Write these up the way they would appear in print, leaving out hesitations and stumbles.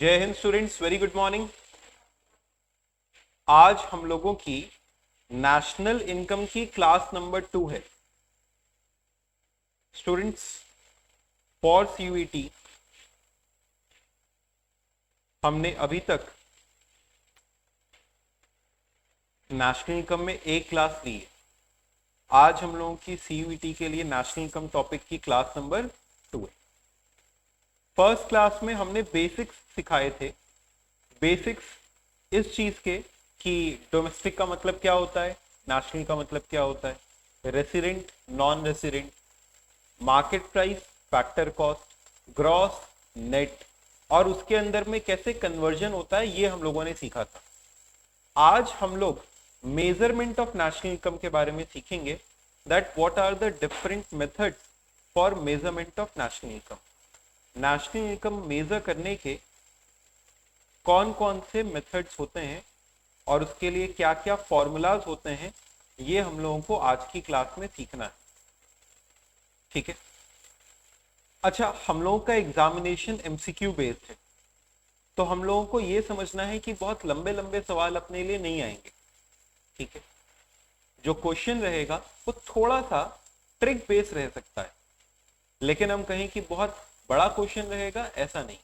जय Hind students, very good morning. आज हम लोगों की नेशनल इनकम की क्लास नंबर 2 है। स्टूडेंट्स, फॉर सीयूईटी हमने अभी तक नेशनल इनकम में एक क्लास ली है। आज हम लोगों की सीयूईटी के लिए नेशनल इनकम टॉपिक की क्लास नंबर 2 है। फर्स्ट क्लास में हमने बेसिक्स सिखाए थे। बेसिक्स इस चीज के कि डोमेस्टिक का मतलब क्या होता है, नेशनल का मतलब क्या होता है, resident, non resident, market price, factor cost, gross, net, और उसके अंदर में कैसे कन्वर्जन होता है, ये हम लोगों ने सीखा था। आज हम लोग मेजरमेंट ऑफ नेशनल इनकम के बारे में सीखेंगे, that what are the different methods for measurement of national income. National income measure करने के कौन कौन से मेथड्स होते हैं और उसके लिए क्या क्या फॉर्मूलाज होते हैं, ये हम लोगों को आज की क्लास में सीखना है। ठीक है। अच्छा, हम लोगों का एग्जामिनेशन एमसीक्यू बेस्ड है, तो हम लोगों को ये समझना है कि बहुत लंबे लंबे सवाल अपने लिए नहीं आएंगे। ठीक है। जो क्वेश्चन रहेगा वो थोड़ा सा ट्रिक बेस्ड रह सकता है, लेकिन हम कहें कि बहुत बड़ा क्वेश्चन रहेगा, ऐसा नहीं।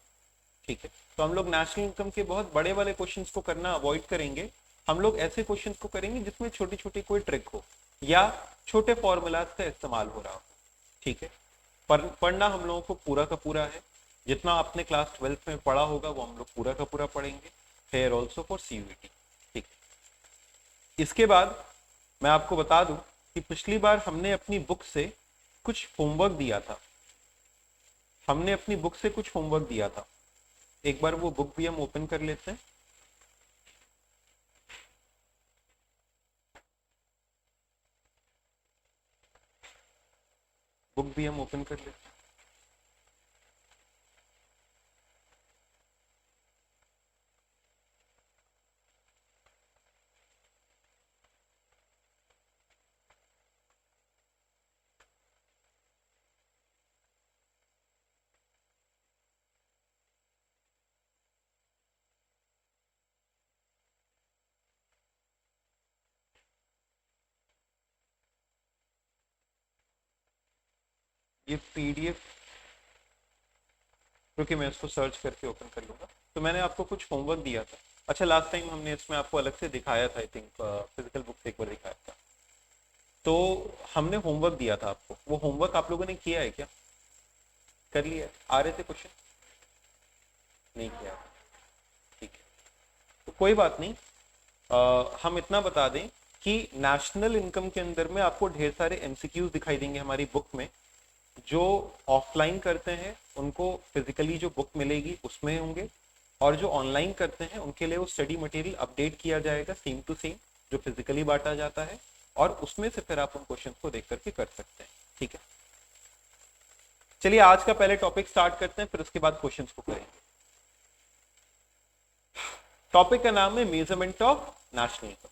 ठीक है। तो हम लोग नेशनल इनकम के बहुत बड़े वाले क्वेश्चंस को करना अवॉइड करेंगे। हम लोग ऐसे क्वेश्चंस को करेंगे जिसमें छोटी छोटी कोई ट्रिक हो या छोटे फॉर्मूलाज का इस्तेमाल हो रहा हो। ठीक है। पढ़ना हम लोगों को पूरा का पूरा है। जितना आपने क्लास 12th में पढ़ा होगा वो हम लोग पूरा का पूरा पढ़ेंगे, फेयर ऑल्सो फॉर सीयूईटी। ठीक है। इसके बाद मैं आपको बता दूं कि पिछली बार हमने अपनी बुक से कुछ होमवर्क दिया था। हमने अपनी बुक से कुछ होमवर्क दिया था। एक बार वो बुक भी हम ओपन कर लेते हैं। बुक भी हम ओपन कर लेते हैं। ये पीडीएफ, क्योंकि मैं इसको सर्च करके ओपन कर लूंगा। तो मैंने आपको कुछ होमवर्क दिया था। अच्छा, लास्ट टाइम हमने इसमें आपको अलग से दिखाया था, आई थिंक फिजिकल बुक से एक बार दिखाया था। तो हमने होमवर्क दिया था आपको, वो होमवर्क आप लोगों ने किया है क्या? कर लिया? आ रहे थे क्वेश्चन? नहीं किया? ठीक है, तो कोई बात नहीं। हम इतना बता दें कि नेशनल इनकम के अंदर में आपको ढेर सारे एमसीक्यूज दिखाई देंगे हमारी बुक में। जो ऑफलाइन करते हैं उनको फिजिकली जो बुक मिलेगी उसमें होंगे, और जो ऑनलाइन करते हैं उनके लिए वो स्टडी मटेरियल अपडेट किया जाएगा सेम टू सेम, जो फिजिकली बांटा जाता है, और उसमें से फिर आप उन क्वेश्चन को देख करके कर सकते हैं। ठीक है। चलिए आज का पहले टॉपिक स्टार्ट करते हैं, फिर उसके बाद क्वेश्चंस को करेंगे। टॉपिक का नाम है measurement of national income.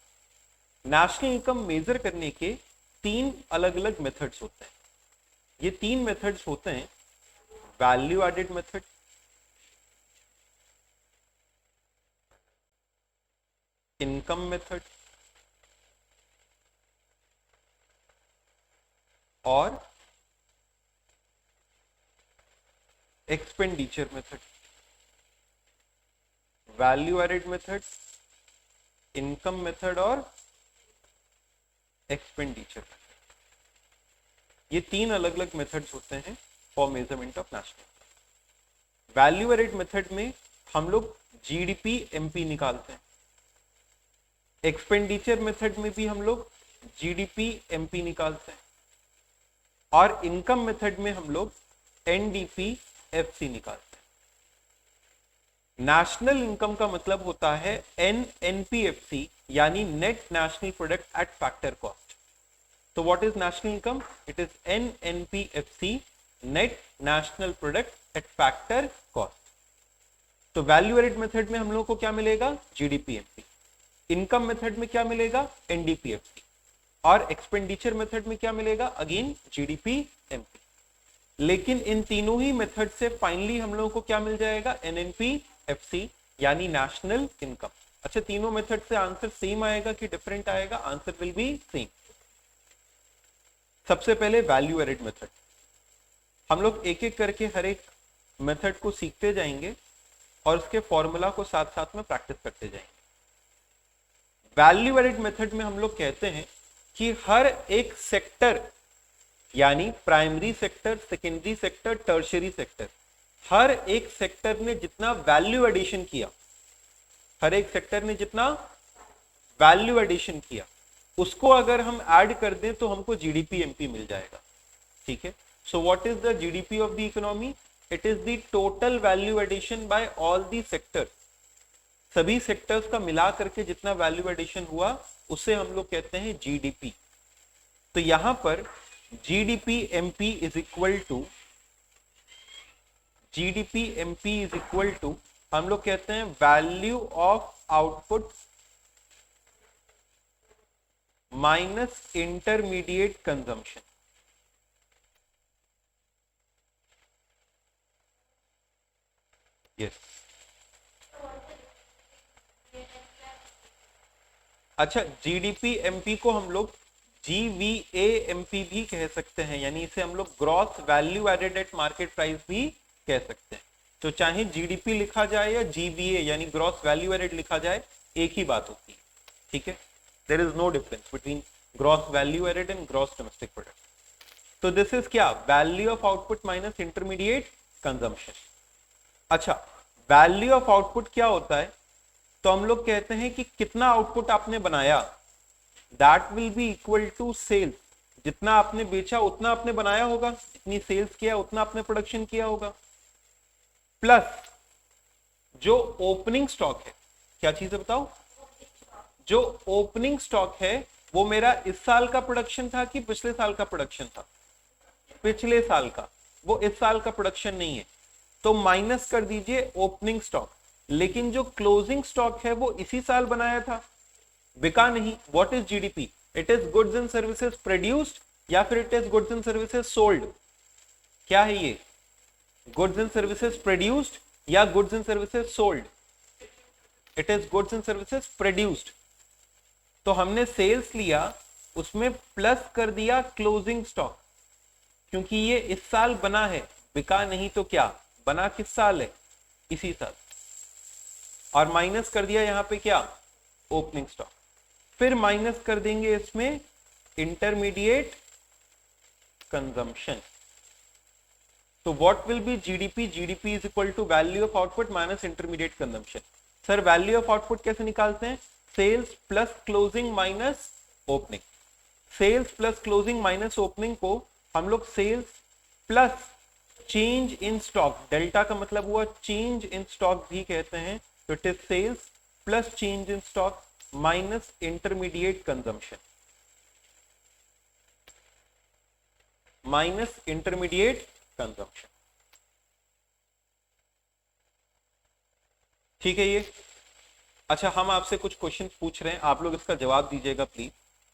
National income measure करने के 3 अलग अलग मेथड्स होते हैं। ये 3 मेथड्स होते हैं: value added method, income method, और expenditure method. Value added method, income method और एक्सपेंडिचर मेथड। ये 3 अलग अलग मेथड्स होते हैं फॉर मेजरमेंट ऑफ नेशनल। वैल्यू एडेड मेथड में हम लोग जीडीपी एमपी निकालते हैं। एक्सपेंडिचर मेथड में भी हम लोग जीडीपी एमपी निकालते हैं, और इनकम मेथड में हम लोग एनडीपी एफसी निकालते हैं। नेशनल इनकम का मतलब होता है एनएनपीएफसी, यानी net national product at factor cost. तो what is national income? It is NNPFC, net national product at factor cost. तो वैल्यू एडेड मेथड में हम लोग को क्या मिलेगा? GDP MP. इनकम मेथड में क्या मिलेगा? एनडीपीएफसी। और एक्सपेंडिचर मेथड में क्या मिलेगा? Again GDP MP. लेकिन इन तीनों ही मेथड से फाइनली हम लोगों को क्या मिल जाएगा? एनएनपी एनएफसी यानी नेशनल इनकम। अच्छा, तीनों मेथड से आंसर सेम आएगा कि डिफरेंट आएगा? Answer will be same. सबसे पहले वैल्यू एडेड मेथड, हम लोग एक एक करके हर एक मेथड को सीखते जाएंगे और उसके फॉर्मूला को साथ साथ में प्रैक्टिस करते जाएंगे। वैल्यू एडेड मेथड में हम लोग कहते हैं कि हर एक सेक्टर यानी primary sector, secondary sector, tertiary sector, हर एक सेक्टर ने जितना वैल्यू एडिशन किया, हर एक सेक्टर ने जितना वैल्यू एडिशन किया, उसको अगर हम ऐड कर दें तो हमको जीडीपी एमपी मिल जाएगा। ठीक है, so what is the GDP of the economy? It is the total value addition by all the sector. सभी सेक्टर्स का मिला करके जितना वैल्यू एडिशन हुआ उसे हम लोग कहते हैं जीडीपी। तो यहां पर GDP MP is equal to, GDP MP is equal to, हम लोग कहते हैं value of output minus intermediate consumption. Yes, अच्छा, जीडीपी एमपी को हम लोग जीवीए एमपी भी कह सकते हैं, यानी इसे हम लोग gross value added at market price भी कह सकते हैं। तो चाहे जीडीपी लिखा जाए या जीवीए यानी ग्रॉस वैल्यू एडेड लिखा जाए, एक ही बात होती है। ठीक है, there is no difference between gross value added and gross domestic product. तो दिस इज क्या? Value of output minus intermediate consumption. अच्छा, वैल्यू ऑफ आउटपुट क्या होता है? तो हम लोग कहते हैं कि कितना आउटपुट आपने बनाया, that will be equal to sales. जितना आपने बेचा उतना आपने बनाया होगा, जितनी सेल्स किया उतना आपने प्रोडक्शन किया होगा, प्लस जो ओपनिंग स्टॉक है। क्या चीज है बताओ? जो ओपनिंग स्टॉक है वो मेरा इस साल का प्रोडक्शन था कि पिछले साल का प्रोडक्शन था? पिछले साल का, वो इस साल का प्रोडक्शन नहीं है। तो माइनस कर दीजिए ओपनिंग स्टॉक, लेकिन जो क्लोजिंग स्टॉक है वो इसी साल बनाया था, बिका नहीं। What is GDP? It is goods and services produced या फिर it is goods and services sold? क्या है ये? गुड्स एंड सर्विसेज प्रोड्यूस्ड या goods and services sold? It is goods and services produced. तो हमने सेल्स लिया, उसमें प्लस कर दिया क्लोजिंग स्टॉक, क्योंकि ये इस साल बना है, बिका नहीं। तो क्या बना किस साल है? इसी साल। और माइनस कर दिया यहां पे क्या? Opening stock. फिर माइनस कर देंगे इसमें इंटरमीडिएट कंजम्पशन। तो what will be GDP? GDP is equal to value of output minus intermediate consumption. Sir value of output कैसे निकालते हैं? Sales plus closing minus opening. Sales plus closing minus opening को हम लोग sales plus change in stock, delta का मतलब हुआ change in stock भी कहते हैं। तो it is sales plus change in stock minus intermediate consumption, minus intermediate consumption. ठीक है ये? अच्छा, हम आपसे कुछ क्वेश्चन पूछ रहे हैं, आप लोग इसका जवाब दीजिएगा प्लीज।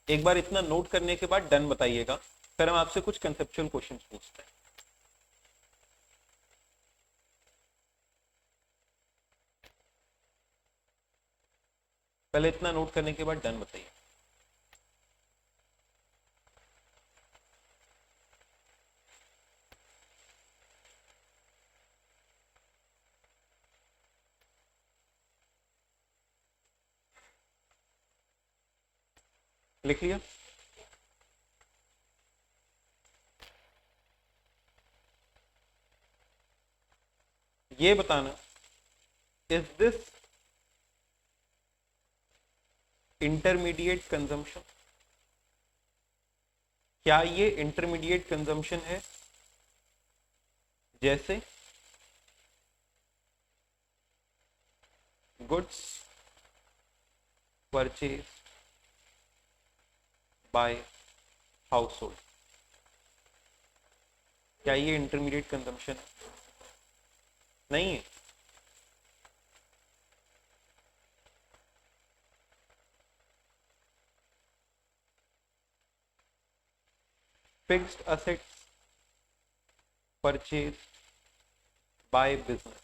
एक बार इतना नोट करने के बाद डन बताइएगा, फिर हम आपसे कुछ कंसेप्चुअल क्वेश्चन पूछते हैं। पहले इतना नोट करने के बाद डन बताइए। लिख लिया? ये बताना, इज दिस इंटरमीडिएट कंजम्पशन? क्या ये इंटरमीडिएट कंजम्पशन है? जैसे goods purchase by house hold, क्या ये इंटरमीडिएट कंजम्पशन है? नहीं है। Fixed assets purchase by business,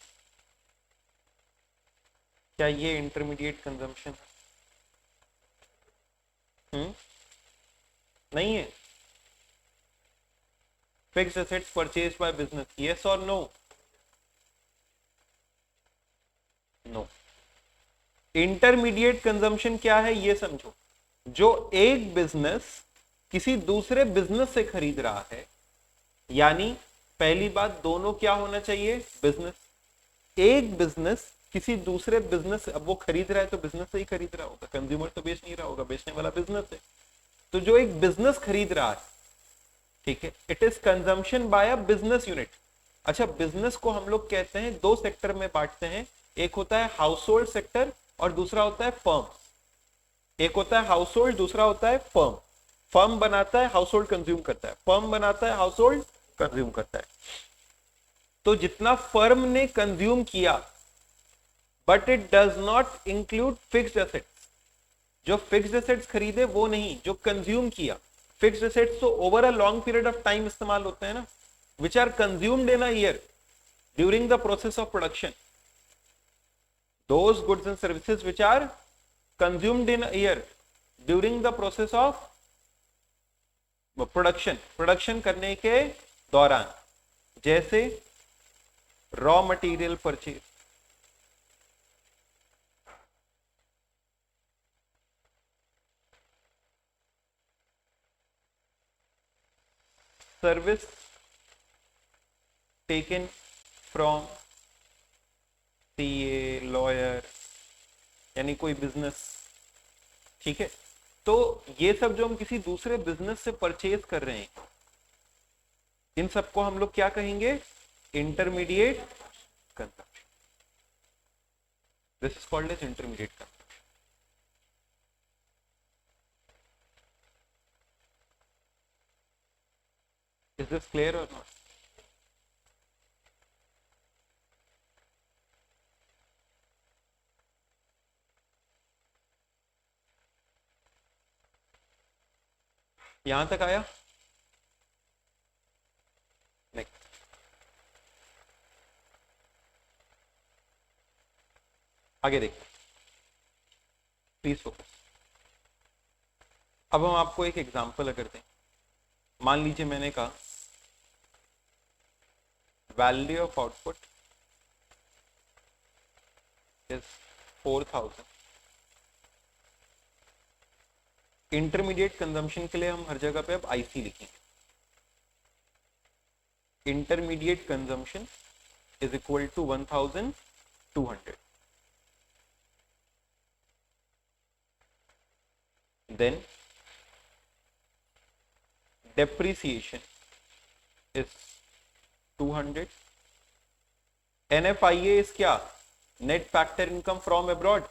क्या ये इंटरमीडिएट कंजम्पशन नहीं है? Fixed assets purchase by business, yes और नो? नो। इंटरमीडिएट कंजम्पशन क्या है ये समझो। जो एक बिजनेस किसी दूसरे बिजनेस से खरीद रहा है, यानी पहली बात, दोनों क्या होना चाहिए? बिजनेस। एक बिजनेस किसी दूसरे बिजनेस, अब वो खरीद रहा है तो बिजनेस से ही खरीद रहा होगा, कंज्यूमर तो बेच नहीं रहा होगा, बेचने वाला बिजनेस है। तो जो एक बिजनेस खरीद रहा है, ठीक है, it is consumption by a business unit. अच्छा, बिजनेस को हम लोग कहते हैं, दो सेक्टर में बांटते हैं, एक होता है हाउस होल्ड सेक्टर और दूसरा होता है फर्म। एक होता है हाउस होल्ड, दूसरा होता है फर्म। फर्म बनाता है, हाउस होल्ड कंज्यूम करता है, फर्म बनाता है, हाउस होल्ड कंज्यूम करता है। तो जितना फर्म ने कंज्यूम किया, but it does not include fixed assets. जो फिक्स्ड एसेट्स खरीदे वो नहीं, जो कंज्यूम किया। फिक्स्ड एसेट्स तो over a long period of time इस्तेमाल होते हैं ना, which are consumed in a year during the process of production. those goods and services which are consumed in a year during the process of production करने के दौरान, जैसे raw material purchase, service taken from CA, lawyer, यानी कोई business, ठीक है। तो ये सब जो हम किसी दूसरे बिजनेस से परचेज कर रहे हैं, इन सबको हम लोग क्या कहेंगे? Intermediate consumption. This is called as intermediate consumption. Is this clear or not? यहां तक आया? नेक्स्ट, आगे देखिए, प्लीज फोकस। अब हम आपको एक एग्जांपल अगर दें, मान लीजिए मैंने कहा value of output is 4000। Intermediate consumption के लिए हम हर जगह पे अब आईसी लिखेंगे। Intermediate consumption is equal to 1200। Then depreciation is 200. NFIA is क्या? Net factor income from abroad.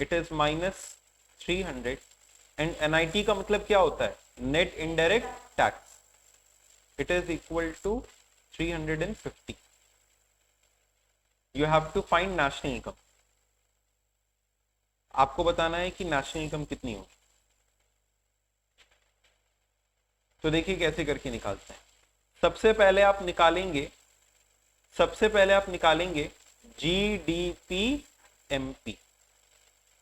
It is minus 300. And NIT का मतलब क्या होता है? Net indirect tax. It is equal to 350. You have to find national income. आपको बताना है कि नेशनल इनकम कितनी होगी। तो देखिए कैसे करके निकालते हैं। सबसे पहले आप निकालेंगे GDP MP.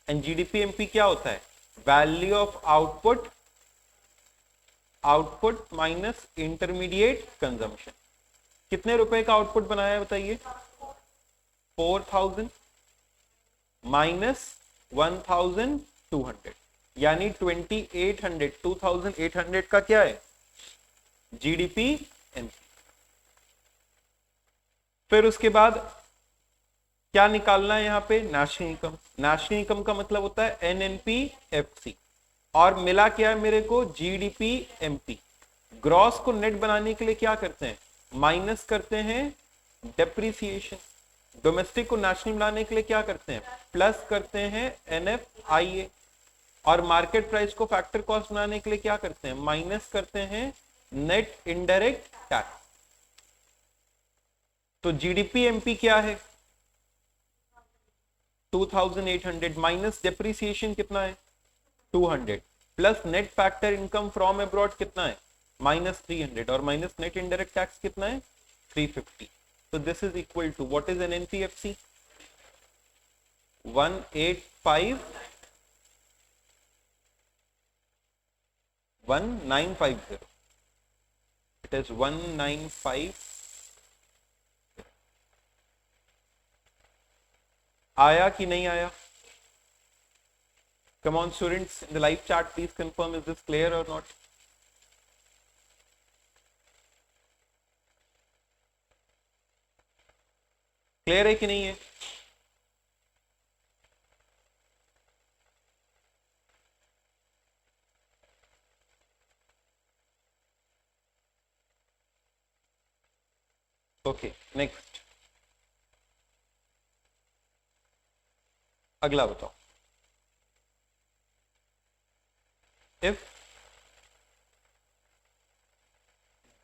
And GDP MP क्या होता है? Value of output minus intermediate consumption. कितने रुपए का आउटपुट बनाया है बताइए? 4000 माइनस 1200, यानी 2800 का क्या है? GDP MP. फिर उसके बाद क्या निकालना है यहाँ पे? National income. नेशनल इनकम का मतलब होता है एनएनपी एफसी, और मिला क्या है मेरे को? GDP MP. ग्रॉस को नेट बनाने के लिए क्या करते हैं? माइनस करते हैं डेप्रिसिएशन। डोमेस्टिक को नेशनल बनाने के लिए क्या करते हैं? प्लस करते हैं एनएफआईए। और मार्केट प्राइस को फैक्टर कॉस्ट बनाने के लिए क्या करते हैं? माइनस करते हैं नेट इनडायरेक्ट टैक्स। तो जीडीपी एमपी क्या है? 2800 माइनस डेप्रिसिएशन कितना है? 200 plus net factor income from abroad कितना है? माइनस 300 और माइनस नेट इनडायरेक्ट टैक्स कितना है? 350। तो this is equal to what is N NPFC? 185 1950, it is 195। आया कि नहीं आया? Come on students in the live chat, please confirm, is this clear or not? Clear है कि नहीं है? ओके नेक्स्ट, अगला बताओ। If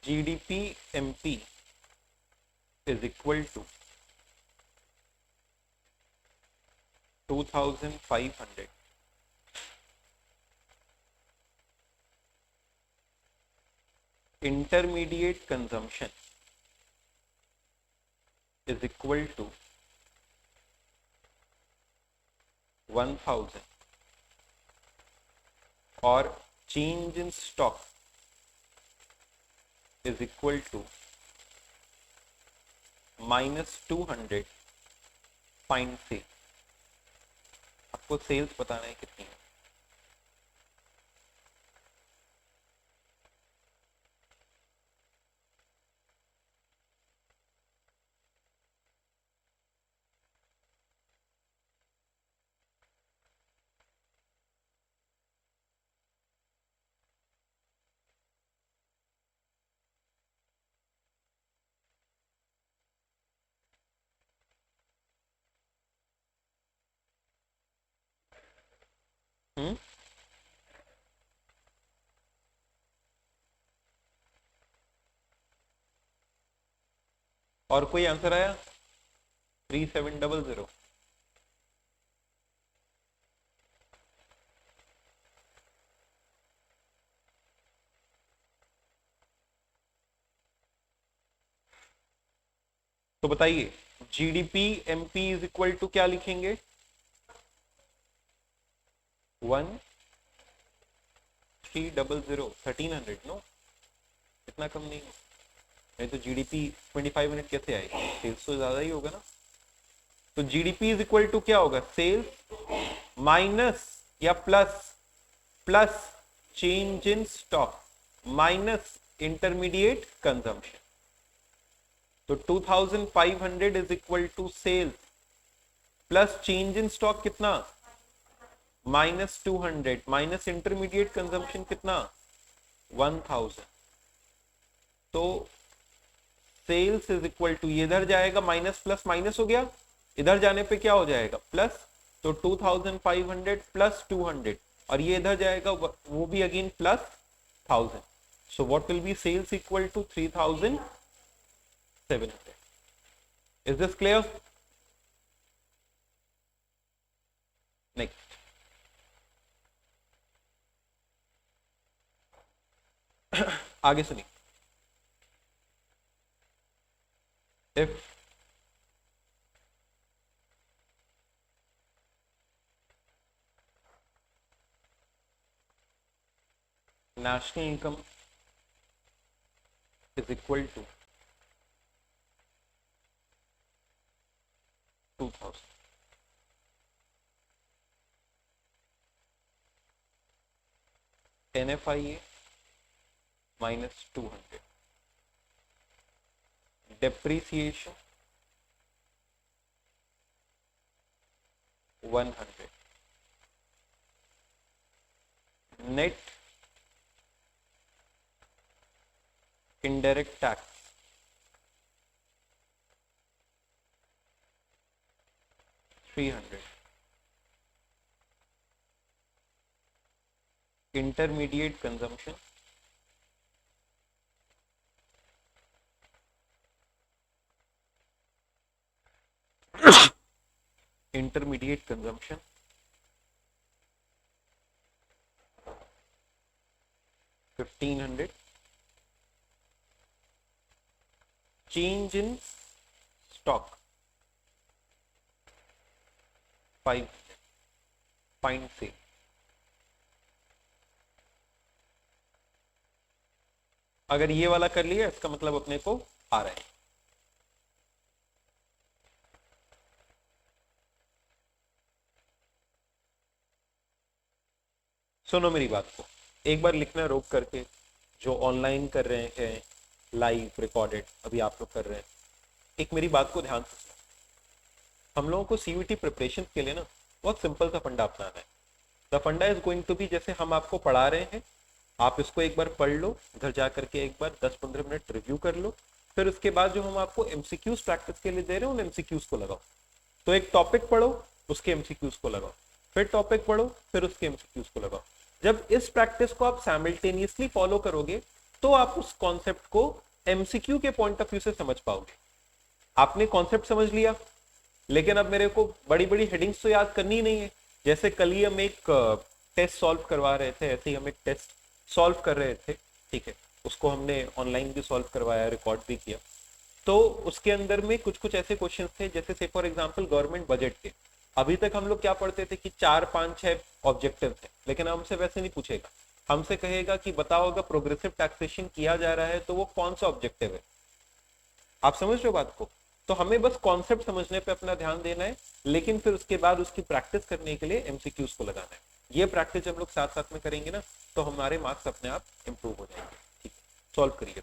GDP MP is equal to 2500, intermediate consumption is equal to 1000, or change in stock is equal to -200, find sales। आपको sales बताना है कितनी है। और कोई आंसर आया? 3700। तो बताइए, GDP MP is equal to क्या लिखेंगे? 1300, नो, इतना कम नहीं, नहीं तो जीडीपी 2500 कैसे आएगी? सेल्स तो ज्यादा ही होगा ना। तो जीडीपी इज इक्वल टू क्या होगा? सेल्स माइनस या plus, plus change in stock minus intermediate consumption. तो 2500 is equal to sales plus change in stock कितना? -200 माइनस इंटरमीडिएट कंजम्पशन कितना? 1000। तो सेल्स इज इक्वल टू, ये इधर जाएगा माइनस प्लस माइनस हो गया, इधर जाने पे क्या हो जाएगा? प्लस। तो 2500 प्लस 200, और ये इधर जाएगा वो भी again plus 1000। So what will be sales equal to 3700। Is this clear? Next, आगे सुनिए। If national income is equal to 2000, NFIA -200, depreciation 100, net indirect tax 300, intermediate consumption intermediate consumption 1500, change in stock 5 point से। अगर ये वाला कर लिया इसका मतलब अपने को आ रहा है। सुनो मेरी बात को, एक बार लिखना रोक करके, जो ऑनलाइन कर रहे हैं लाइव रिकॉर्डेड अभी आप लोग कर रहे हैं, एक मेरी बात को ध्यान से सुनो। हम लोगों को सीयूईटी प्रिपरेशन के लिए ना बहुत सिंपल सा फंडा अपनाना है। द फंडा इज गोइंग टू बी, जैसे हम आपको पढ़ा रहे हैं आप इसको एक बार पढ़ लो, घर जा करके एक बार 10-15 मिनट रिव्यू कर लो, फिर उसके बाद जो हम आपको एमसीक्यूज प्रैक्टिस के लिए दे रहे हैं उन एमसीक्यूज को लगाओ। तो एक टॉपिक पढ़ो, उसके एमसीक्यूज को लगाओ, फिर टॉपिक पढ़ो, फिर उसके एमसीक्यूज को लगाओ। जब इस प्रैक्टिस को आप साइमल्टेनियसली फॉलो करोगे तो आप उस कॉन्सेप्ट को एमसीक्यू के पॉइंट ऑफ व्यू से समझ पाओगे। आपने कॉन्सेप्ट समझ लिया, लेकिन अब मेरे को बड़ी बड़ी हेडिंग्स तो याद करनी ही नहीं है। जैसे कल ही हम एक टेस्ट सॉल्व करवा रहे थे, ऐसे ही हम एक टेस्ट सॉल्व कर रहे थे, ठीक है, उसको हमने ऑनलाइन भी सॉल्व करवाया, रिकॉर्ड भी किया। तो उसके अंदर में कुछ कुछ ऐसे क्वेश्चन थे, जैसे से फॉर एग्जांपल गवर्नमेंट बजट के। अभी तक हम लोग क्या पढ़ते थे कि 4-5-6 ऑब्जेक्टिव थे, लेकिन हमसे वैसे नहीं पूछेगा। हमसे कहेगा कि बताओ अगर प्रोग्रेसिव टैक्सेशन किया जा रहा है तो वो कौन सा ऑब्जेक्टिव है। आप समझ रहे हो बात को? तो हमें बस कॉन्सेप्ट समझने पे अपना ध्यान देना है, लेकिन फिर उसके बाद उसकी प्रैक्टिस करने के लिए एमसीक्यूज को लगाना है। ये प्रैक्टिस हम लोग साथ साथ में करेंगे ना, तो हमारे मार्क्स अपने आप इंप्रूव हो जाएंगे। ठीक है, सॉल्व करिए।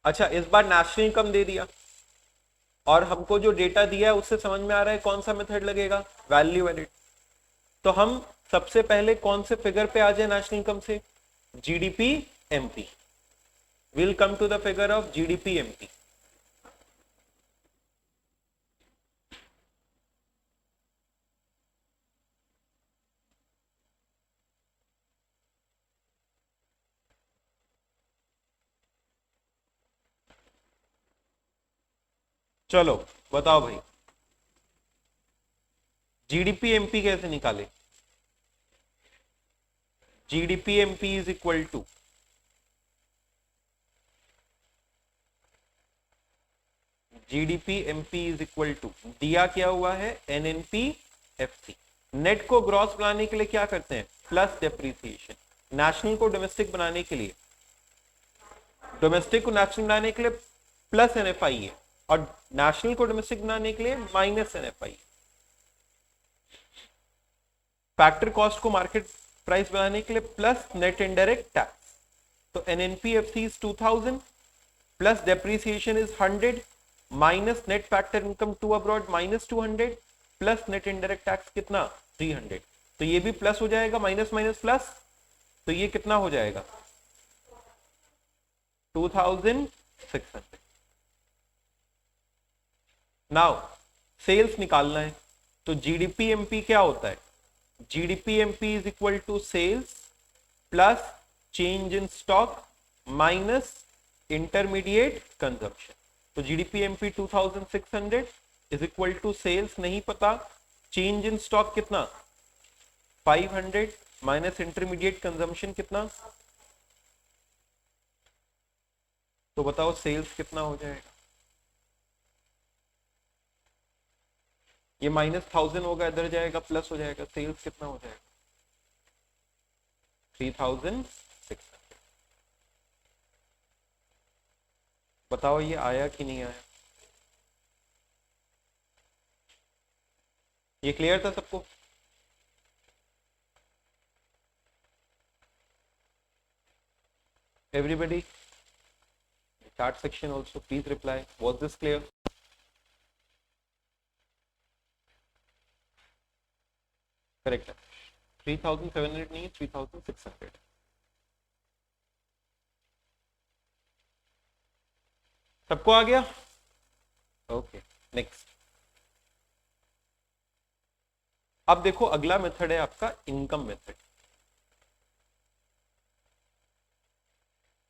अच्छा, इस बार नेशनल इनकम दे दिया और हमको जो डेटा दिया है उससे समझ में आ रहा है कौन सा मेथड लगेगा, वैल्यू एडिड। तो हम सबसे पहले कौन से फिगर पे आ जाए नेशनल इनकम से, GDP MP. Will come to the figure of GDP MP. चलो बताओ भाई, जीडीपी एमपी कैसे निकाले? GDP MP is equal to GDP MP is equal to, दिया क्या हुआ है, एनएनपी एफसी। नेट को ग्रॉस बनाने के लिए क्या करते हैं, प्लस डेप्रीसिएशन। नेशनल को डोमेस्टिक बनाने के लिए, डोमेस्टिक को नेशनल बनाने के लिए प्लस एनएफआई है, और नेशनल को डोमेस्टिक बनाने के लिए माइनस एनएफआई। फैक्टर कॉस्ट को मार्केट प्राइस बनाने के लिए प्लस नेट इनडायरेक्ट टैक्स। तो NNPFC is 2000 plus depreciation is 100 minus net factor income to abroad minus 200 plus net indirect tax कितना, 300। तो ये भी प्लस हो जाएगा, माइनस माइनस प्लस, तो ये कितना हो जाएगा, 2600। नाउ सेल्स निकालना है, तो जीडीपी एमपी क्या होता है, GDP MP is equal to sales plus change in stock minus intermediate consumption. तो GDP MP 2600 is equal to sales नहीं पता, चेंज इन स्टॉक कितना 500 माइनस इंटरमीडिएट कंजम्पशन कितना, तो बताओ सेल्स कितना हो जाएगा। ये माइनस 1000 होगा, इधर जाएगा प्लस हो जाएगा, सेल्स कितना हो जाएगा 3600। बताओ ये आया कि नहीं आया, ये क्लियर था सबको? Everybody chat section also please reply, was this clear? Correct है, 3700 नहीं, 3600। सबको आ गया? Okay next. अब देखो अगला मेथड है आपका इनकम मेथड।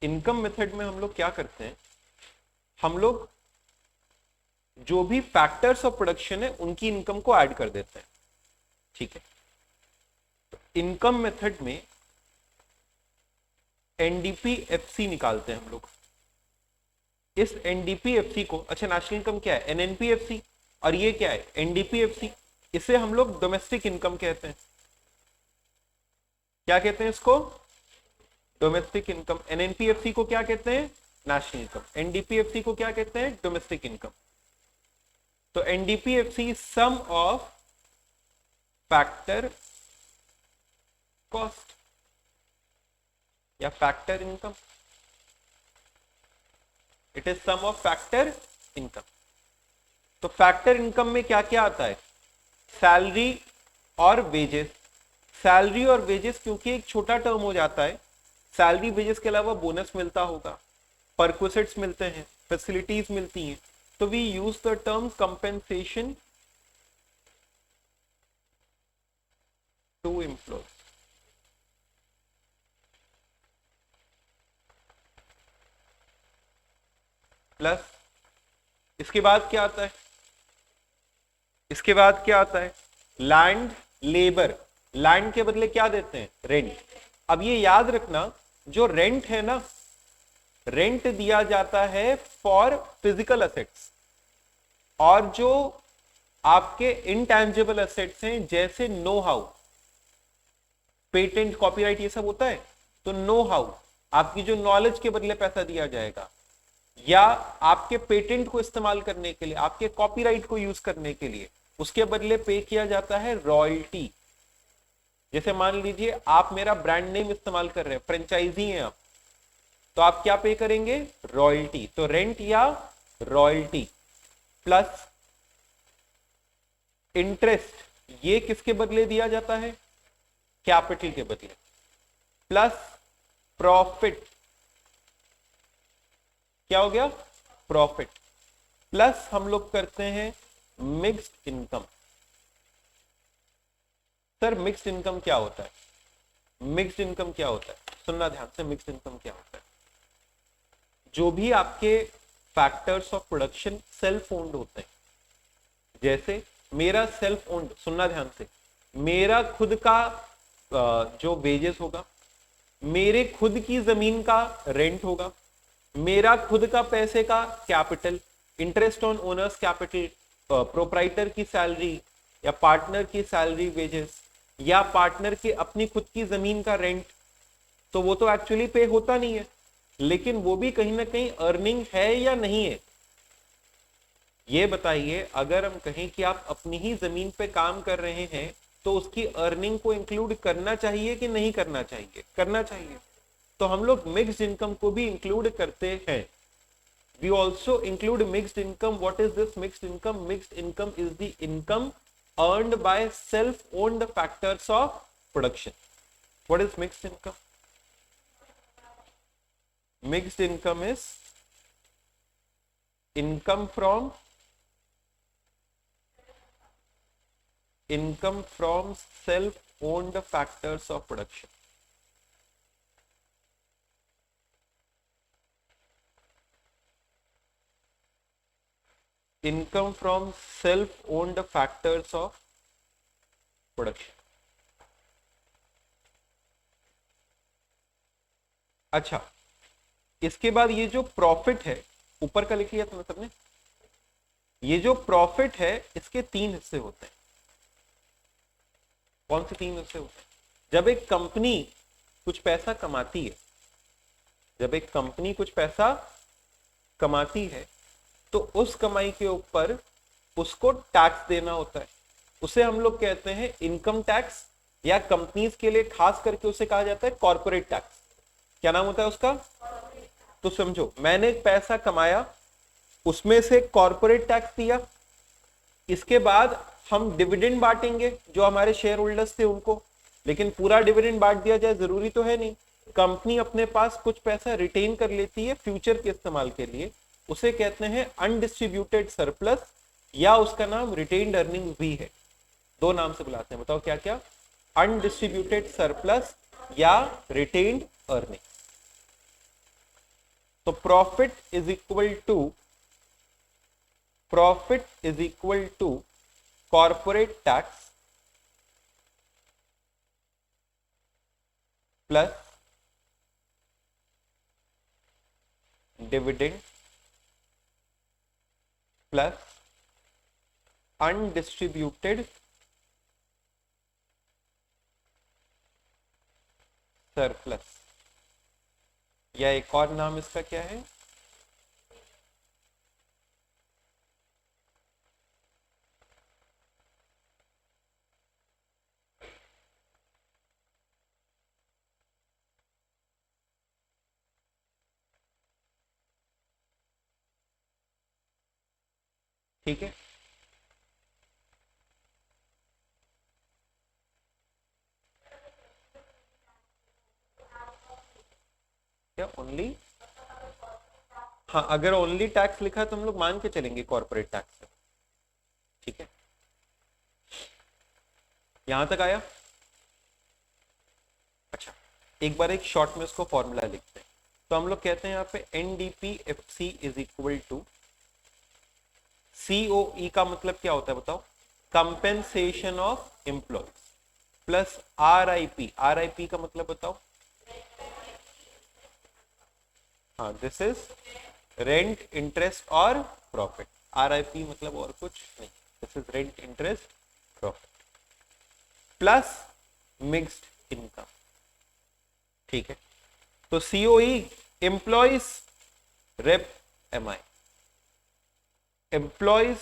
इनकम मेथड में हम लोग क्या करते हैं, हम लोग जो भी फैक्टर्स ऑफ प्रोडक्शन है उनकी इनकम को ऐड कर देते हैं, ठीक है। इनकम मेथड में एनडीपी एफसी निकालते हैं हम लोग। इस एनडीपीएफसी को, अच्छा नेशनल इनकम क्या है, एनएनपीएफसी, और ये क्या है, एनडीपीएफसी, इसे हम लोग डोमेस्टिक इनकम कहते हैं। क्या कहते हैं इसको, डोमेस्टिक इनकम। एनएनपीएफसी को क्या कहते हैं, नेशनल इनकम। एनडीपीएफसी को क्या कहते हैं, डोमेस्टिक इनकम। तो NDPFC sum of factor cost या factor income, it is sum of factor income. तो फैक्टर इनकम में क्या क्या आता है, सैलरी और वेजेस। सैलरी और वेजेस क्योंकि एक छोटा टर्म हो जाता है, सैलरी वेजेस के अलावा बोनस मिलता होगा, परक्विसिट्स मिलते हैं, फैसिलिटीज मिलती हैं, तो we use the term compensation to employ. Plus इसके बाद क्या आता है, इसके बाद क्या आता है, लैंड लेबर। लैंड के बदले क्या देते हैं, रेंट। अब ये याद रखना, जो रेंट है ना, रेंट दिया जाता है फॉर फिजिकल असेट्स, और जो आपके इनटैंजिबल असेट्स हैं जैसे नो हाउ, पेटेंट, कॉपीराइट, ये सब होता है, तो नो हाउ आपकी जो नॉलेज के बदले पैसा दिया जाएगा, या आपके पेटेंट को इस्तेमाल करने के लिए, आपके कॉपीराइट को यूज करने के लिए उसके बदले पे किया जाता है रॉयल्टी। जैसे मान लीजिए आप मेरा ब्रांड नेम इस्तेमाल कर रहे हैं, फ्रेंचाइजी हैं आप, तो आप क्या पे करेंगे, रॉयल्टी। तो रेंट या रॉयल्टी। प्लस इंटरेस्ट, ये किसके बदले दिया जाता है, कैपिटल के बदले। प्लस प्रॉफिट, क्या हो गया, प्रॉफिट। प्लस हम लोग करते हैं mixed income. Sir mixed income क्या होता है, मिक्स्ड इनकम क्या होता है, सुनना ध्यान से, मिक्स्ड इनकम क्या होता है, जो भी आपके factors of production self owned होते हैं, जैसे मेरा सेल्फ ओन्ड, सुनना ध्यान से, मेरा खुद का जो वेजेस होगा, मेरे खुद की जमीन का रेंट होगा, मेरा खुद का पैसे का capital, interest on owners capital, proprietor की सैलरी या पार्टनर की सैलरी वेजेस, या पार्टनर की अपनी खुद की जमीन का रेंट, तो वो तो एक्चुअली पे होता नहीं है, लेकिन वो भी कहीं ना कहीं अर्निंग है या नहीं है। ये बताइए, अगर हम कहें कि आप अपनी ही जमीन पे काम कर रहे हैं, तो उसकी अर्निंग को इंक्लूड करना चाहिए कि नहीं करना चाहिए, करना चाहिए। तो हम लोग मिक्स्ड इनकम को भी इंक्लूड करते हैं। We also include mixed income. What is this mixed income, mixed income is the income earned by self-owned factors of production. What is mixed income? Mixed income is income from self-owned factors of production. Income from self-owned factors of production. अच्छा, इसके बाद ये जो profit है, ऊपर का लिख लिया तुमने सबने, ये जो प्रॉफिट है इसके तीन हिस्से होते हैं। कौन से तीन हिस्से होते हैं, जब एक कंपनी कुछ पैसा कमाती है, जब एक कंपनी कुछ पैसा कमाती है, तो उस कमाई के ऊपर उसको टैक्स देना होता है, उसे हम लोग कहते हैं इनकम टैक्स, या कंपनीज के लिए खास करके उसे कहा जाता है कॉर्पोरेट टैक्स। क्या नाम होता है उसका, तो समझो मैंने एक पैसा कमाया, उसमें से कॉर्पोरेट टैक्स दिया, इसके बाद हम डिविडेंड बांटेंगे जो हमारे शेयर होल्डर्स थे उनको, लेकिन पूरा डिविडेंड बांट दिया जाए जरूरी तो है नहीं, कंपनी अपने पास कुछ पैसा रिटेन कर लेती है फ्यूचर के इस्तेमाल के लिए, उसे कहते हैं अनडिस्ट्रीब्यूटेड सरप्लस, या उसका नाम रिटेन्ड अर्निंग भी है। दो नाम से बुलाते हैं, बताओ क्या क्या, अनडिस्ट्रीब्यूटेड सरप्लस या रिटेन्ड अर्निंग। तो profit is equal to corporate tax plus dividend plus undistributed surplus, या एक और नाम इसका क्या है, ठीक है। क्या ओनली, हाँ अगर ओनली टैक्स लिखा तो हम लोग मान के चलेंगे कॉर्पोरेट टैक्स, ठीक है। यहां तक आया। अच्छा, एक बार एक शॉर्ट में उसको फॉर्मूला लिखते हैं। तो हम लोग कहते हैं यहाँ पे NDPFC is equal to COE का मतलब क्या होता है बताओ, compensation of employees, plus RIP का मतलब बताओ, हाँ दिस इज रेंट इंटरेस्ट और प्रॉफिट। RIP मतलब और कुछ नहीं, this is rent interest profit plus mixed income, ठीक है। तो COE एम्प्लॉयज रेप MI, एम्प्लॉयज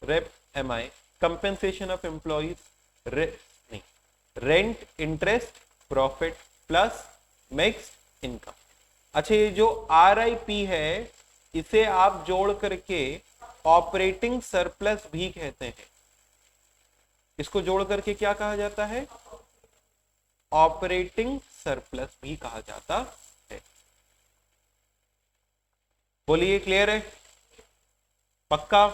रेप MI, कंपेंसेशन ऑफ एम्प्लॉयज नहीं, rent interest profit plus mixed income. अच्छा, ये जो RIP है इसे आप जोड़ करके ऑपरेटिंग सरप्लस भी कहते हैं। इसको जोड़ करके क्या कहा जाता है, ऑपरेटिंग सरप्लस भी कहा जाता है। बोलिए क्लियर है, पक्का।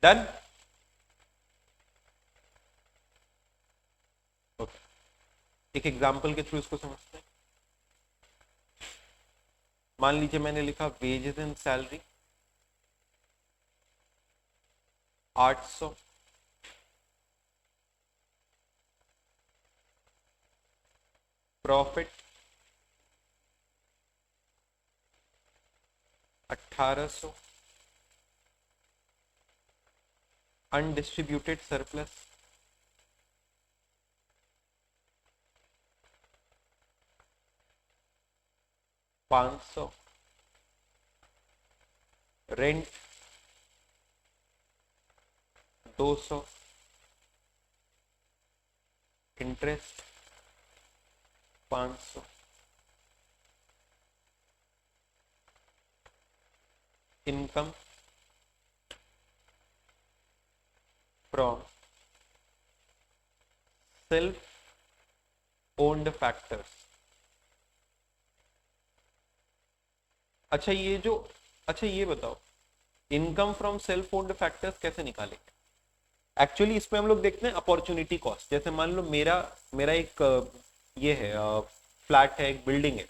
Done, okay. एक एग्जांपल के थ्रू इसको समझते हैं। मान लीजिए मैंने लिखा wages and salary 800, profit 1800, undistributed surplus 500, rent 200, interest 500, income from self owned factors. अच्छा ये जो, अच्छा ये बताओ income from self owned factors कैसे निकालेंगे। एक्चुअली इसमें हम लोग देखते हैं अपॉर्चुनिटी कॉस्ट। जैसे मान लो मेरा मेरा एक ये है फ्लैट है, एक बिल्डिंग है,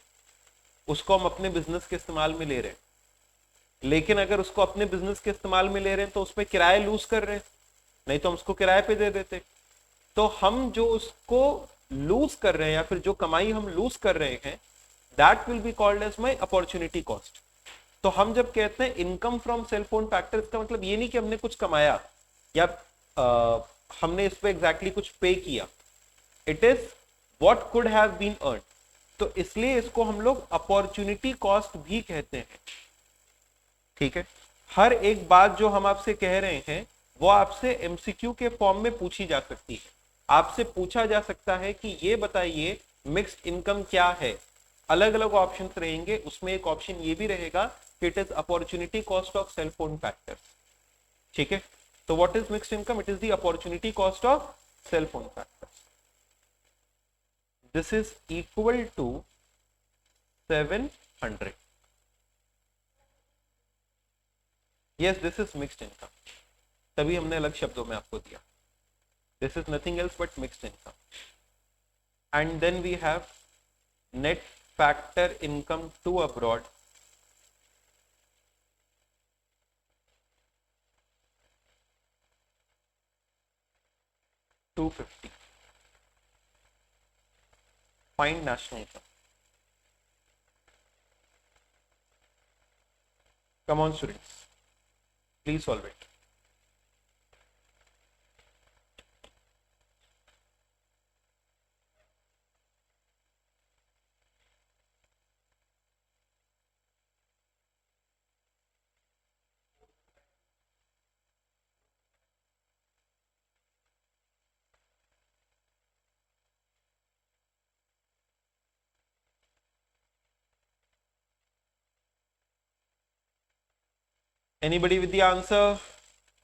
उसको हम अपने बिजनेस के इस्तेमाल में ले रहे हैं, लेकिन अगर उसको अपने बिजनेस के इस्तेमाल में ले रहे हैं तो उसपे किराया लूज कर रहे हैं, नहीं तो हम उसको किराए पे दे देते। तो हम जो उसको लूज कर रहे हैं या फिर जो कमाई हम लूज कर रहे हैं, that will be called as my opportunity cost. तो हम जब कहते हैं income from self owned factor, इसका मतलब ये नहीं कि हमने कुछ कमाया या हमने इस पे एग्जैक्टली कुछ पे किया, it is what could have been earn. तो इसलिए इसको हम लोग अपॉर्चुनिटी कॉस्ट भी कहते हैं, ठीक है। हर एक बात जो हम आपसे कह रहे हैं वो आपसे MCQ के फॉर्म में पूछी जा सकती है। आपसे पूछा जा सकता है कि ये बताइए मिक्स्ड इनकम क्या है, अलग अलग ऑप्शन रहेंगे, उसमें एक ऑप्शन ये भी रहेगा कि it is opportunity cost of self owned factors, ठीक है। तो what is mixed income, it is the opportunity cost of self owned factors. This is equal to 700। Yes, this is mixed income, तभी हमने अलग शब्दों में आपको दिया। This is nothing else but mixed income. And then we have net factor income to abroad, $250। Find national income. Come on, students, please solve it. Anybody with the answer?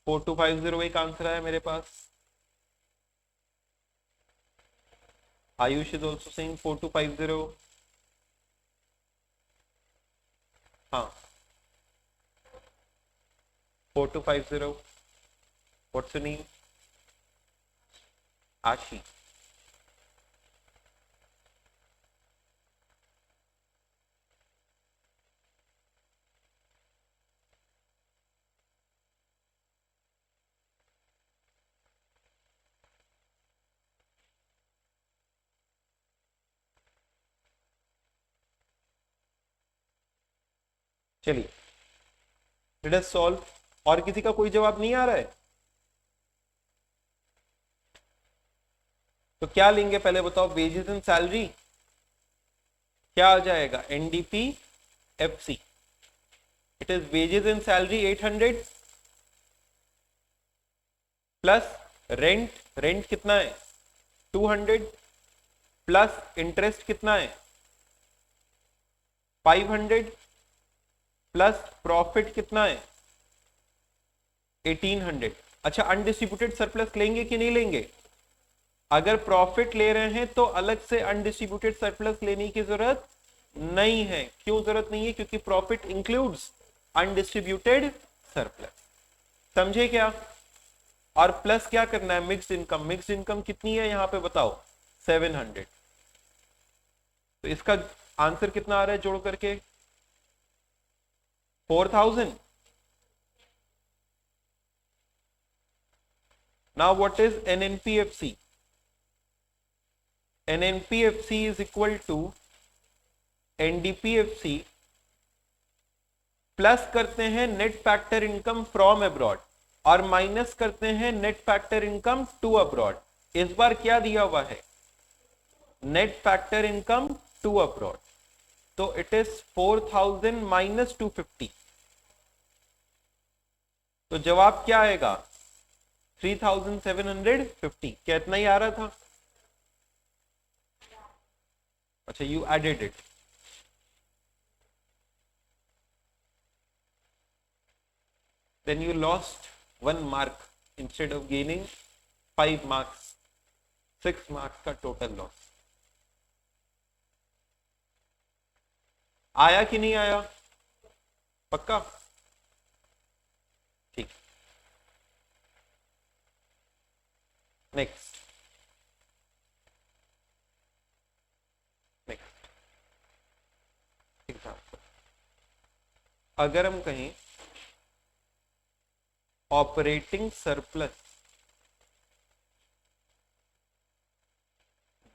4250 एक answer है मेरे पास. Ayush is also saying 4250. हाँ, 4250. What's your name? Ashi. चलिए, let us solve. और किसी का कोई जवाब नहीं आ रहा है? तो क्या लेंगे पहले बताओ. वेजेस एंड सैलरी क्या आ जाएगा? NDP FC. It is wages and salary 800 plus rent. Rent कितना है? 200 प्लस इंटरेस्ट कितना है? 500 प्लस प्रॉफिट कितना है? 1800. अच्छा, अनडिस्ट्रीब्यूटेड सरप्लस लेंगे कि नहीं लेंगे? अगर प्रॉफिट ले रहे हैं तो अलग से अनडिस्ट्रीब्यूटेड सरप्लस लेने की जरूरत नहीं है. क्यों जरूरत नहीं है? क्योंकि प्रॉफिट इंक्लूड्स अनडिस्ट्रीब्यूटेड सरप्लस. समझे क्या? और प्लस क्या करना है? Mixed income. मिक्स्ड इनकम कितनी है यहां पे बताओ? 700. तो इसका आंसर कितना आ रहा है जोड़ करके? 4000. Now what is NNPFC? NNPFC is equal to NDPFC plus करते हैं net factor income from abroad और माइनस करते हैं net factor income to abroad. इस बार क्या दिया हुआ है? Net factor income to abroad. तो इट इज 4000 माइनस 250. तो जवाब क्या आएगा? 3750. क्या इतना ही आ रहा था? अच्छा, you added it. Then you lost 1 mark instead of gaining 5 marks. 6 marks का टोटल लॉस. आया कि नहीं आया? पक्का? ठीक. नेक्स्ट. एग्जाम्पल. अगर हम कहें ऑपरेटिंग सरप्लस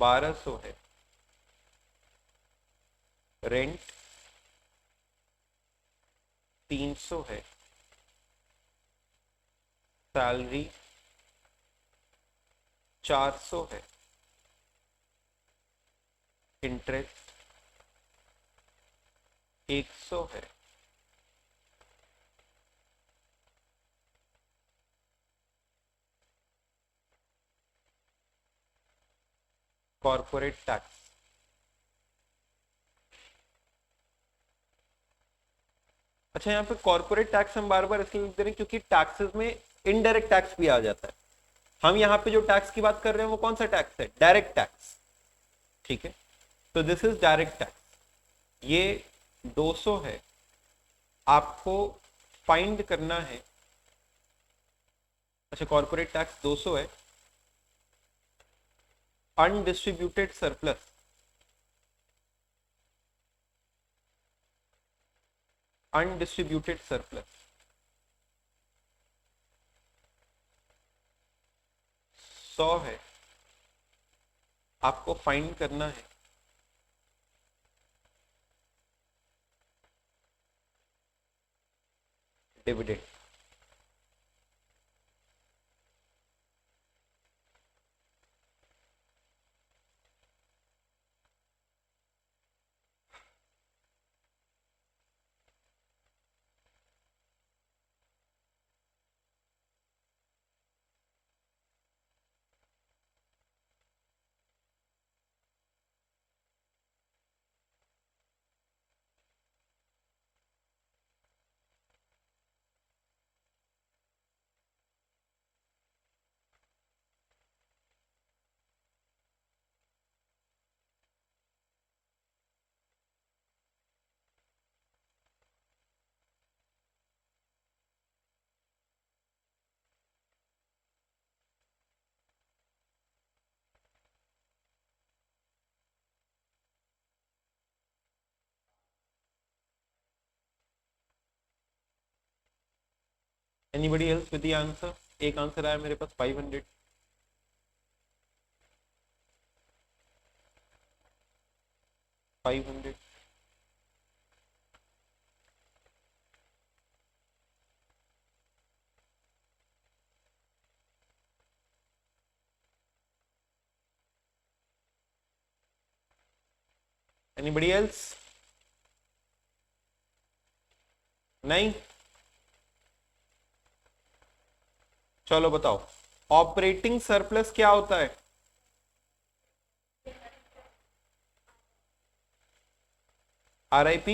1200 है, रेंट 300 है, सैलरी 400 है, इंटरेस्ट 100 है, कॉर्पोरेट टैक्स. अच्छा, यहाँ पे कॉर्पोरेट टैक्स हम बार बार इसलिए लिख दे रहे हैं क्योंकि टैक्सेस में इनडायरेक्ट टैक्स भी आ जाता है. हम यहाँ पे जो टैक्स की बात कर रहे हैं वो कौन सा टैक्स है? Direct tax. ठीक है, तो दिस इज डायरेक्ट टैक्स. ये 200 है, आपको फाइंड करना है. अच्छा, कॉर्पोरेट टैक्स 200 है. अनडिस्ट्रीब्यूटेड सरप्लस अनडिस्ट्रीब्यूटेड सरप्लस 100 है, आपको फाइंड करना है dividend. Anybody else with the answer? एक आंसर आया मेरे पास 500। 500। Anybody else? नहीं? चलो बताओ, ऑपरेटिंग सरप्लस क्या होता है? RIP,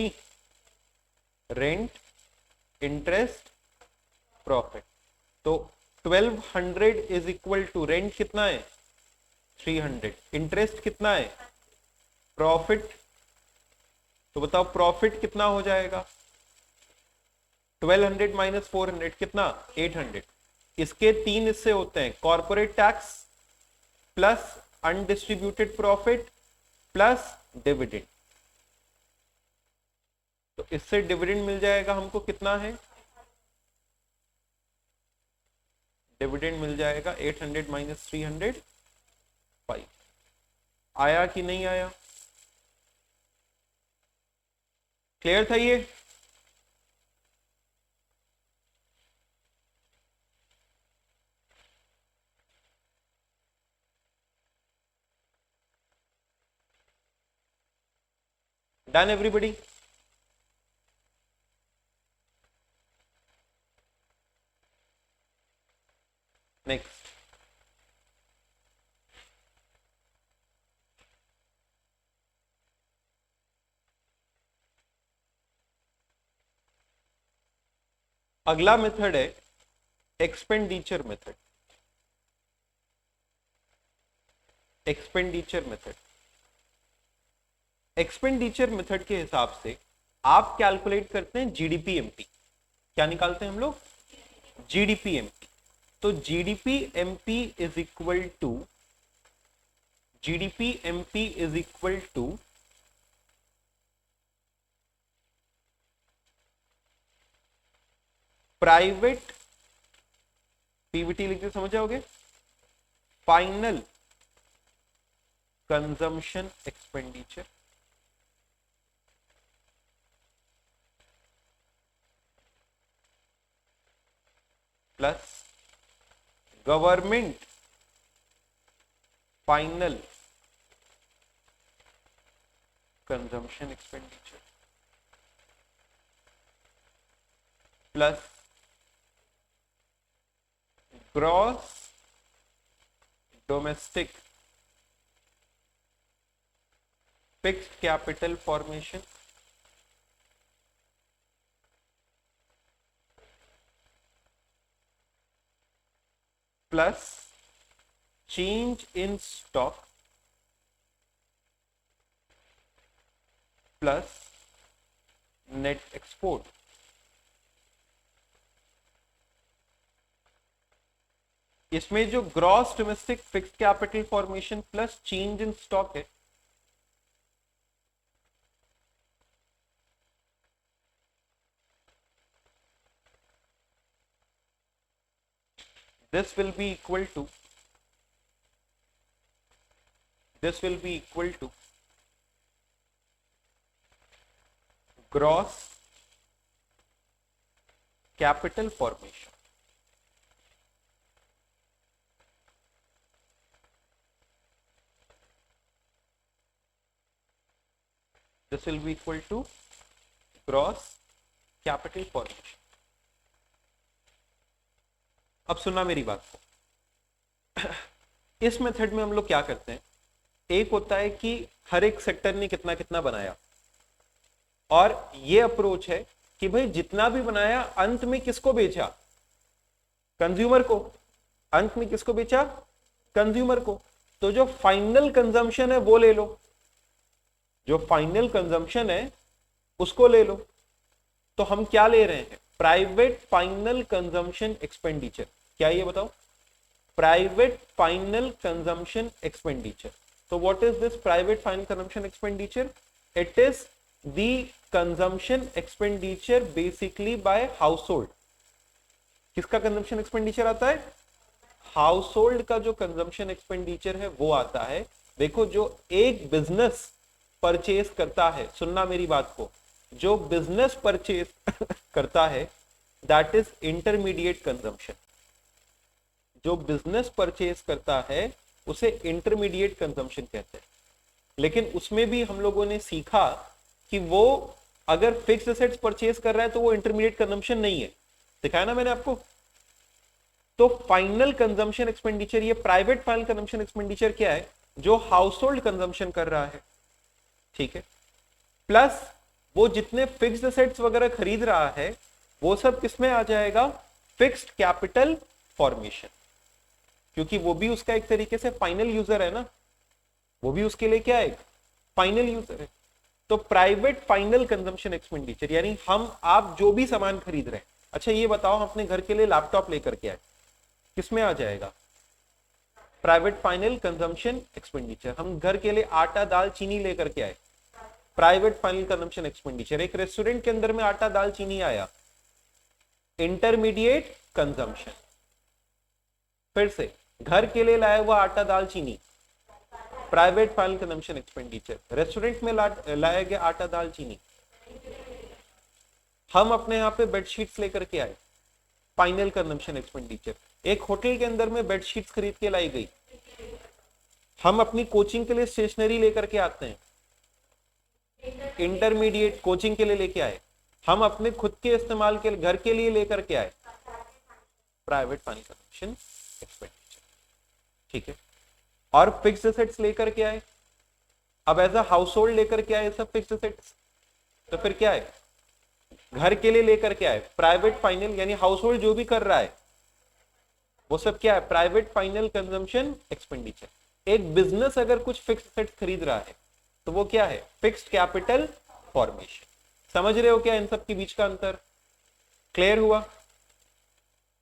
rent, interest, profit. तो 1200 इज इक्वल टू रेंट कितना है? 300। इंटरेस्ट कितना है? प्रॉफिट। तो बताओ प्रॉफिट कितना हो जाएगा? 1200 माइनस 400 कितना? 800। इसके 3 हिस्से होते हैं, corporate tax plus undistributed profit plus dividend. तो इससे डिविडेंड मिल जाएगा हमको, कितना है? डिविडेंड मिल जाएगा 800 माइनस 300, 5। आया कि नहीं आया? क्लियर था ये? Done everybody? नेक्स्ट। अगला मेथड है expenditure method. Expenditure method, expenditure method के हिसाब से आप कैलकुलेट करते हैं जीडीपी एमपी। क्या निकालते हैं हम लोग? GDP MP. तो GDP MP is equal to, GDP MP is equal to private, PVT लिखते समझ जाओगे, final consumption expenditure plus government final consumption expenditure plus gross domestic fixed capital formation plus change in stock plus net export. इसमें जो gross domestic fixed capital formation plus change in stock है, this will be equal to, this will be equal to gross capital formation. This will be equal to gross capital formation. अब सुनना मेरी बात को। इस method में हम लोग क्या करते हैं, एक होता है कि हर एक सेक्टर ने कितना कितना बनाया, और ये अप्रोच है कि भाई जितना भी बनाया अंत में किसको बेचा, कंज्यूमर को। अंत में किसको बेचा, कंज्यूमर को। तो जो फाइनल कंजम्पशन है वो ले लो, जो फाइनल कंजम्पशन है उसको ले लो। तो हम क्या ले रहे हैं, प्राइवेट फाइनल कंजम्पशन एक्सपेंडिचर। क्या ये बताओ, प्राइवेट फाइनल कंजम्पशन एक्सपेंडिचर। तो what is this private final consumption expenditure? It is the consumption expenditure basically bye house hold. किसका कंजम्पशन एक्सपेंडिचर आता है, हाउस होल्ड का जो कंजम्पशन एक्सपेंडिचर है वो आता है। देखो जो एक बिजनेस परचेज करता है, सुनना मेरी बात को, जो बिजनेस परचेज करता है दैट इज इंटरमीडिएट कंजम्पशन। जो बिजनेस परचेज करता है उसे इंटरमीडिएट कंजम्पशन कहते हैं। लेकिन उसमें भी हम लोगों ने सीखा कि वो अगर फिक्स एसेट्स परचेज कर रहा है तो वो इंटरमीडिएट कंजम्पशन नहीं है, दिखाया ना मैंने आपको। तो फाइनल कंजम्पशन एक्सपेंडिचर, ये प्राइवेट फाइनल कंजम्पशन एक्सपेंडिचर क्या है, जो हाउस होल्ड कंजम्पशन कर रहा है, ठीक है, प्लस वो जितने फिक्स्ड एसेट्स वगैरह खरीद रहा है वो सब किसमें आ जाएगा, फिक्स्ड कैपिटल फॉर्मेशन। क्योंकि वो भी उसका एक तरीके से फाइनल यूजर है ना, वो भी उसके लिए क्या है, फाइनल यूजर है। तो प्राइवेट फाइनल कंजम्पशन एक्सपेंडिचर यानी हम आप जो भी सामान खरीद रहे हैं। अच्छा ये बताओ, हम अपने घर के लिए लैपटॉप लेकर के आए, किसमें आ जाएगा, प्राइवेट फाइनल कंजम्पशन एक्सपेंडिचर। हम घर के लिए आटा दाल चीनी लेकर के आए, प्राइवेट फाइनल कंजम्पशन एक्सपेंडिचर। एक रेस्टोरेंट के अंदर में आटा दाल चीनी आया, इंटरमीडिएट कंजम्पशन। फिर से घर के लिए लाया हुआ आटा दाल चीनी, private final consumption expenditure. Restaurant में लाया गया आटा दाल चीनी। हम अपने यहाँ पे बेडशीट्स लेकर के आए, फाइनल कंजम्पशन एक्सपेंडिचर। एक होटल के अंदर में बेडशीट्स खरीद के लाई गई। हम अपनी कोचिंग के लिए स्टेशनरी लेकर के आते हैं, इंटरमीडिएट कोचिंग के लिए लेके आए। हम अपने खुद के इस्तेमाल के घर के लिए लेकर के आए, प्राइवेट फाइनल कंजम्पशन एक्सपेंडिचर, ठीक है। और फिक्स्ड एसेट्स लेकर के आए, अब एज अ हाउस होल्ड लेकर के आए सब फिक्स्ड एसेट्स, तो फिर क्या है, घर के लिए लेकर के आए, प्राइवेट फाइनल यानी हाउस होल्ड जो भी कर रहा है वो सब क्या है, प्राइवेट फाइनल कंजम्पशन एक्सपेंडिचर। एक बिजनेस अगर कुछ फिक्स्ड एसेट्स खरीद रहा है तो वो क्या है, फिक्स्ड कैपिटल फॉर्मेशन। समझ रहे हो क्या इन सब के बीच का अंतर, क्लियर हुआ?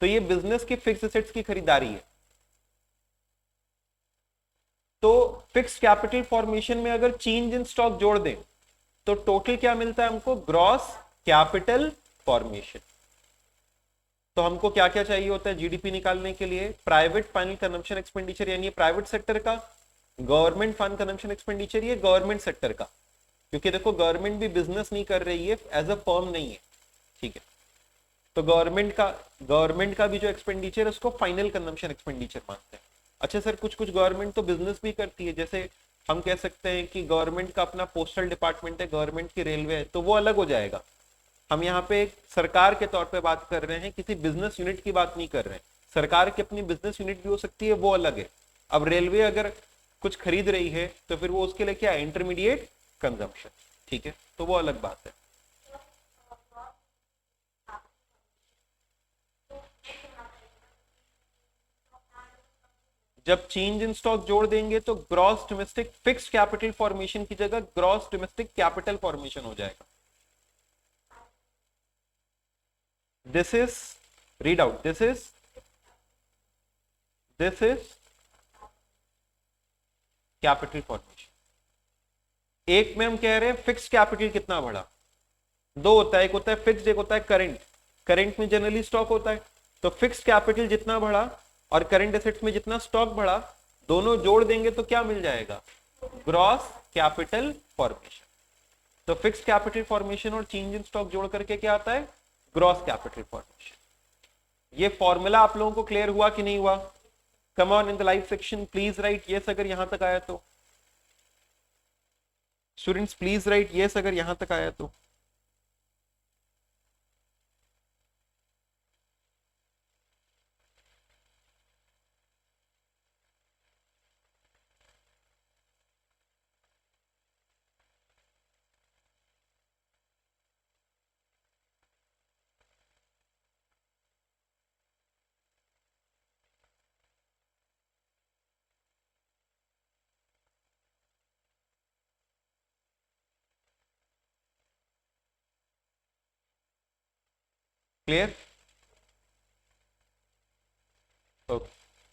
तो ये बिजनेस की फिक्स्ड एसेट्स की खरीदारी है। तो फिक्स्ड कैपिटल फॉर्मेशन में अगर चेंज इन स्टॉक जोड़ दें तो टोटल क्या मिलता है हमको, ग्रॉस कैपिटल फॉर्मेशन। तो हमको क्या क्या चाहिए होता है जीडीपी निकालने के लिए, प्राइवेट फाइनल कंजम्पशन एक्सपेंडिचर यानी प्राइवेट सेक्टर का, गवर्नमेंट फाइनल कंजम्पशन एक्सपेंडिचर ये गवर्नमेंट सेक्टर का। क्योंकि देखो गवर्नमेंट भी बिजनेस नहीं कर रही है, एज अ फर्म नहीं है, ठीक है। तो गवर्नमेंट का भी जो एक्सपेंडिचर है उसको फाइनल कंजम्पशन एक्सपेंडिचर मानते हैं। अच्छा सर कुछ गवर्नमेंट तो बिजनेस भी करती है, जैसे हम कह सकते हैं कि गवर्नमेंट का अपना पोस्टल डिपार्टमेंट है, गवर्नमेंट की रेलवे है, तो वो अलग हो जाएगा। हम यहाँ पे एक सरकार के तौर पे बात कर रहे हैं, किसी बिजनेस यूनिट की बात नहीं कर रहे हैं। सरकार की अपनी बिजनेस यूनिट भी हो सकती है, वो अलग है। अब रेलवे अगर कुछ खरीद रही है तो फिर वो उसके लिए क्या है, इंटरमीडिएट कंजम्पशन, ठीक है, तो वो अलग बात है। जब चेंज इन स्टॉक जोड़ देंगे तो gross domestic fixed capital formation की जगह ग्रॉस डोमेस्टिक कैपिटल फॉर्मेशन हो जाएगा। This is read out, this is capital formation. एक में हम कह रहे हैं फिक्स्ड कैपिटल कितना बढ़ा, दो होता है, एक होता है फिक्स्ड, एक होता है करंट। करंट में जनरली स्टॉक होता है, तो फिक्स्ड कैपिटल जितना बढ़ा और करंट एसेट्स में जितना स्टॉक बढ़ा, दोनों जोड़ देंगे तो क्या मिल जाएगा, ग्रॉस कैपिटल फॉर्मेशन। तो फिक्स्ड कैपिटल फॉर्मेशन और चेंज इन स्टॉक जोड़ करके क्या आता है, ग्रॉस कैपिटल फॉर्मेशन। ये फॉर्मूला आप लोगों को क्लियर हुआ कि नहीं हुआ? Come on in the live section please right yes अगर यहां तक आया तो। स्टूडेंट्स प्लीज राइट यस अगर यहां तक आया तो। क्लियर? Okay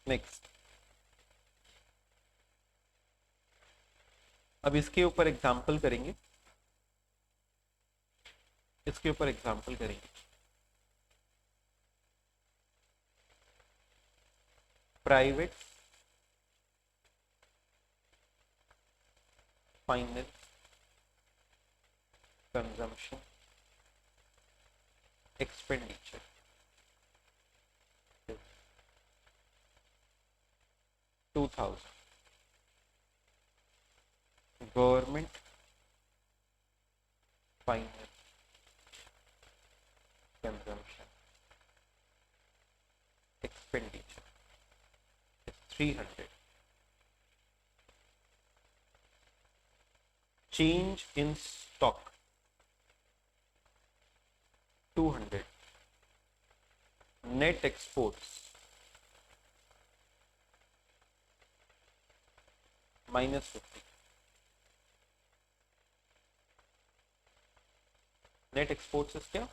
next. अब इसके ऊपर एग्जाम्पल करेंगे, इसके ऊपर एग्जाम्पल करेंगे। Private final consumption expenditure 2000 government final consumption expenditure 300 change in stock 200 net exports -50 net exports क्या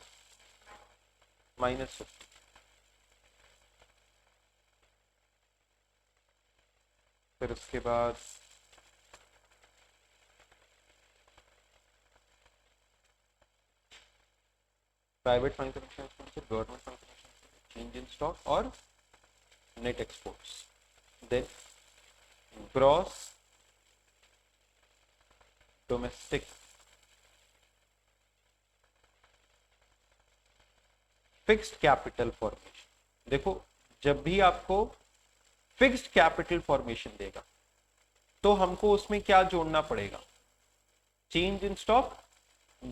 -50 फिर उसके बाद private financial expenditure government financial change in stock और net exports then gross domestic fixed capital formation. देखो जब भी आपको fixed capital formation देगा तो हमको उसमें क्या जोड़ना पड़ेगा? चेंज इन स्टॉक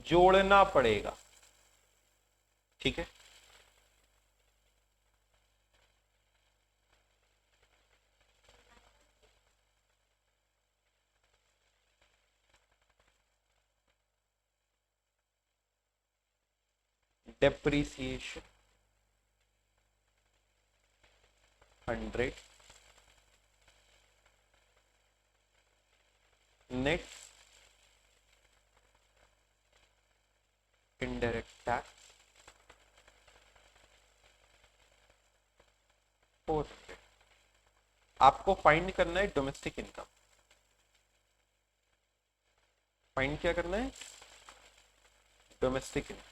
जोड़ना पड़ेगा, ठीक है। Depreciation 100 net indirect tax 400। आपको फाइंड करना है डोमेस्टिक इनकम। फाइंड क्या करना है? Domestic income.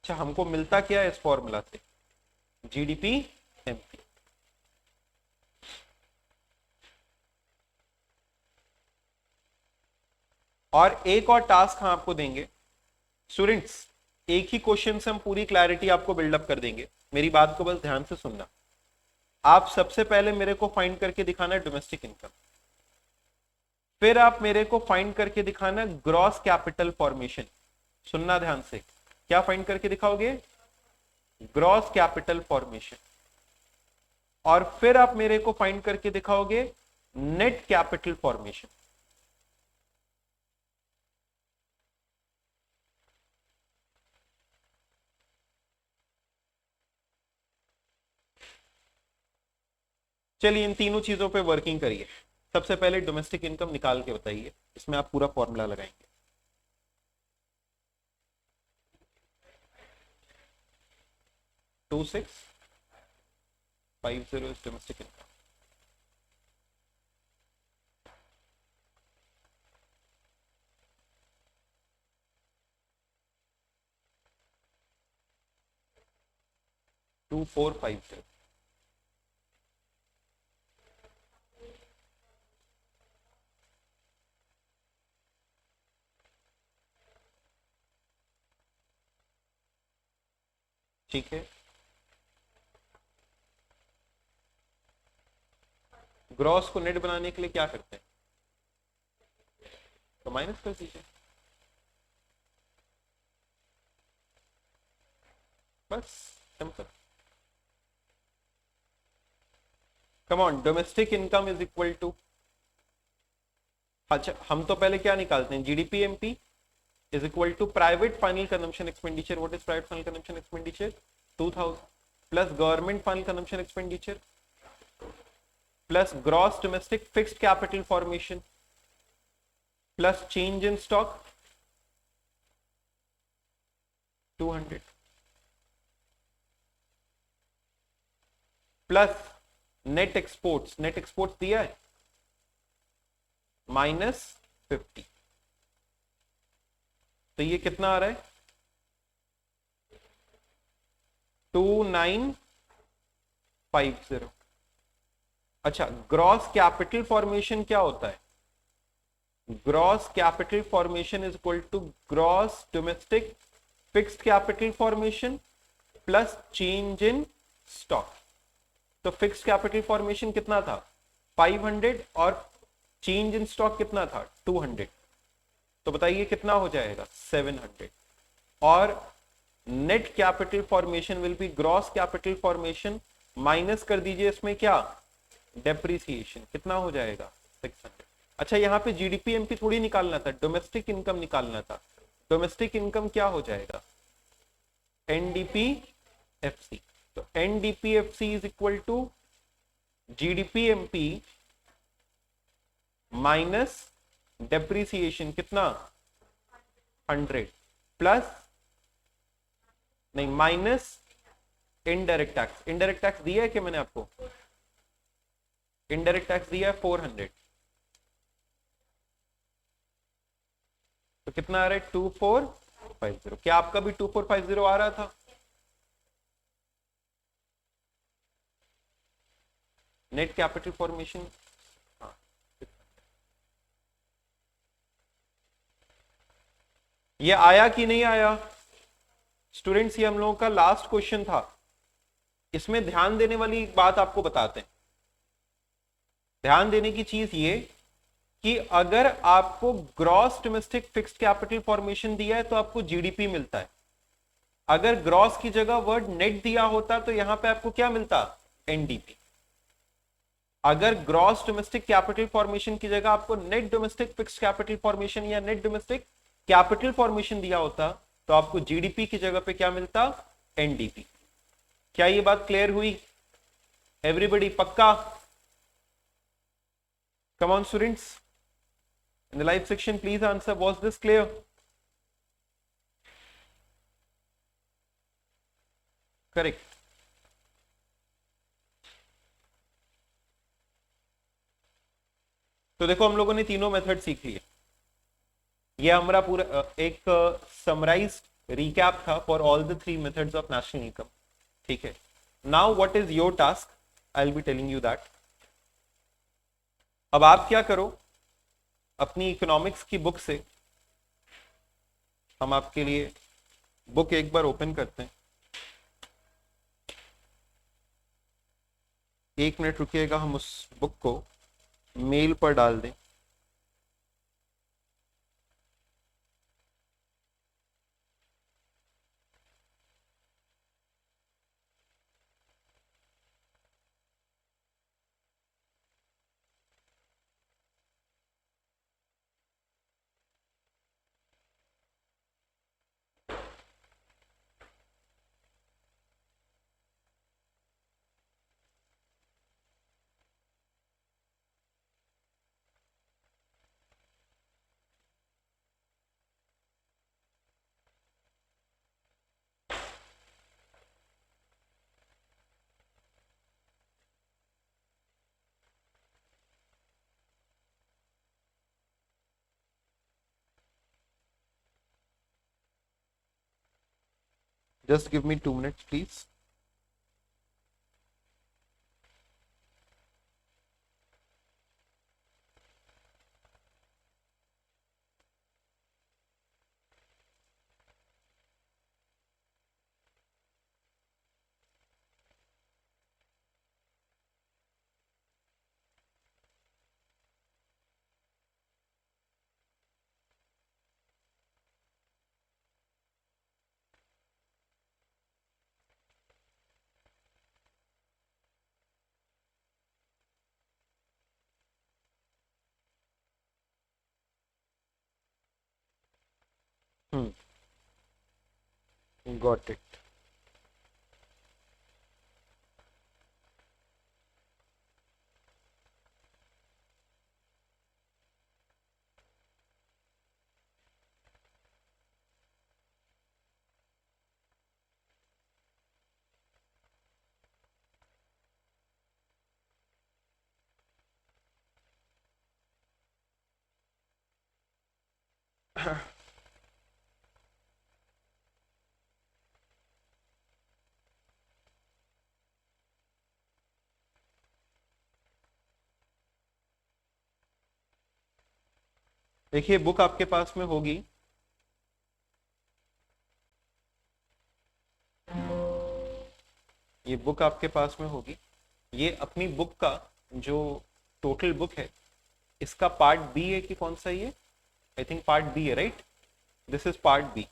अच्छा हमको मिलता क्या है इस फॉर्मूला से? GDP MP. और एक और टास्क हम आपको देंगे स्टूडेंट्स, एक ही क्वेश्चन से हम पूरी क्लैरिटी आपको बिल्डअप कर देंगे, मेरी बात को बस ध्यान से सुनना। आप सबसे पहले मेरे को फाइंड करके दिखाना है डोमेस्टिक इनकम, फिर आप मेरे को फाइंड करके दिखाना ग्रॉस कैपिटल फॉर्मेशन। सुनना ध्यान से, क्या फाइंड करके दिखाओगे? Gross capital formation. और फिर आप मेरे को फाइंड करके दिखाओगे नेट कैपिटल फॉर्मेशन। चलिए इन तीनों चीजों पे वर्किंग करिए। सबसे पहले डोमेस्टिक इनकम निकाल के बताइए, इसमें आप पूरा फॉर्मूला लगाएंगे। To 650 is domestic income. To 450 ठीक है, ग्रॉस को नेट बनाने के लिए क्या करते हैं, तो माइनस कर दीजिए, बस simple. Come on, domestic income is equal to, अच्छा हम तो पहले क्या निकालते हैं, GDP MP is equal to private final consumption expenditure, what is private final consumption expenditure, 2000 plus government final consumption expenditure plus gross domestic fixed capital formation plus change in stock 200 plus net exports, net exports दिया है -50, तो ये कितना आ रहा है 2950। अच्छा gross capital formation क्या होता है, gross capital formation is equal to gross domestic fixed capital formation plus change in stock. तो फिक्स्ड कैपिटल फॉर्मेशन कितना था 500 और चेंज इन स्टॉक कितना था 200, तो बताइए कितना हो जाएगा 700। और net capital formation will be gross capital formation minus कर दीजिए इसमें क्या डेप्रिसिएशन, कितना हो जाएगा 600। अच्छा यहाँ पे जीडीपी एमपी थोड़ी निकालना था, डोमेस्टिक इनकम निकालना था, डोमेस्टिक इनकम क्या हो जाएगा एनडीपी एफसी, तो NDP FC is equal to GDP MP minus depreciation कितना 100 प्लस नहीं minus indirect tax, indirect tax दिया है कि मैंने आपको, इनडायरेक्ट टैक्स दिया है 400, तो कितना आ रहा है 2450। क्या आपका भी 2450 आ रहा था, नेट कैपिटल फॉर्मेशन, हाँ ये आया कि नहीं आया स्टूडेंट्स, ये हम लोगों का लास्ट क्वेश्चन था, इसमें ध्यान देने वाली एक बात आपको बताते हैं, ध्यान देने की चीज ये कि अगर आपको gross domestic fixed capital formation दिया है तो आपको जीडीपी मिलता है, अगर ग्रॉस की जगह वर्ड नेट दिया होता तो यहां पे आपको क्या मिलता एनडीपी, अगर ग्रॉस डोमेस्टिक कैपिटल फॉर्मेशन की जगह आपको net domestic fixed capital formation या नेट डोमेस्टिक कैपिटल फॉर्मेशन दिया होता तो आपको जीडीपी की जगह पे क्या मिलता एनडीपी। क्या ये बात क्लियर हुई एवरीबॉडी, पक्का? Come on students in the live section please answer, was this clear? correct, तो देखो हम लोगों ने तीनों मेथड सीख लिए, ये हमारा पूरा एक समराइज रिकैप था for all the 3 methods of national income, ठीक है। Now what is your task, I will be telling you that. अब आप क्या करो, अपनी इकोनॉमिक्स की बुक से, हम आपके लिए बुक एक बार ओपन करते हैं, 1 मिनट रुकिएगा, हम उस बुक को मेल पर डाल दें। Just give me 2 minutes, please. Got it. देखिए बुक आपके पास में होगी, ये बुक आपके पास में होगी। ये अपनी बुक का जो टोटल बुक है, इसका पार्ट बी है कि कौन सा ये, आई थिंक पार्ट बी है, right? This is part B.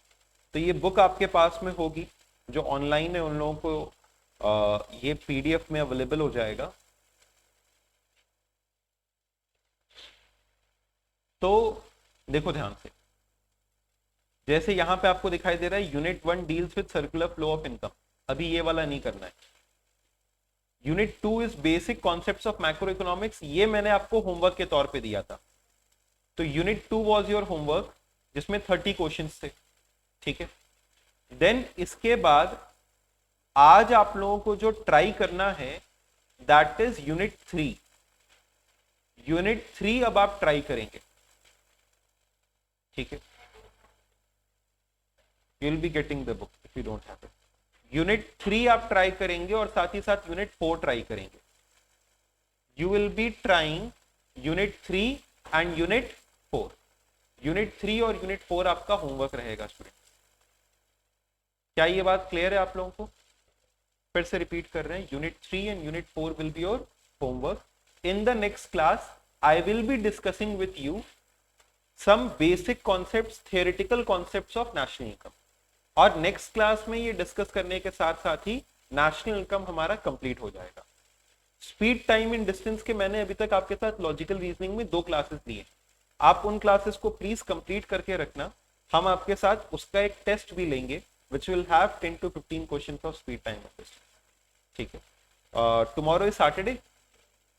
तो ये बुक आपके पास में होगी, जो ऑनलाइन है उन लोगों को ये पीडीएफ में अवेलेबल हो जाएगा। तो देखो ध्यान से, जैसे यहां पे आपको दिखाई दे रहा है unit 1 deals with circular flow of income, अभी ये वाला नहीं करना है। Unit 2 is basic concepts of macro economics, ये मैंने आपको होमवर्क के तौर पे दिया था। तो यूनिट 2 वाज योर होमवर्क, जिसमें 30 क्वेश्चंस थे, ठीक है। देन इसके बाद आज आप लोगों को जो ट्राई करना है दैट इज यूनिट 3। यूनिट 3 अब आप ट्राई करेंगे, ठीक है। You will be getting the book if you don't have it. Unit 3 आप ट्राई करेंगे और साथ ही साथ यूनिट 4 ट्राई करेंगे। You will be trying unit 3 and unit 4। Unit 3 और यूनिट 4 आपका होमवर्क रहेगा स्टूडेंट। क्या ये बात क्लियर है आप लोगों को? फिर से रिपीट कर रहे हैं, unit 3 and unit 4 will be your homework. In the next class I will be discussing with you some basic concepts, theoretical concepts of national income। और नेक्स्ट क्लास में ये डिस्कस करने के साथ साथ ही नेशनल इनकम हमारा कंप्लीट हो जाएगा। स्पीड, टाइम एंड डिस्टेंस के मैंने अभी तक आपके साथ लॉजिकल रीजनिंग में 2 क्लासेस लिए, आप उन क्लासेस को प्लीज कंप्लीट करके रखना। हम आपके साथ उसका एक टेस्ट भी लेंगे which will have 10 to 15 questions of speed, time and distance, ठीक है। Tomorrow is Saturday,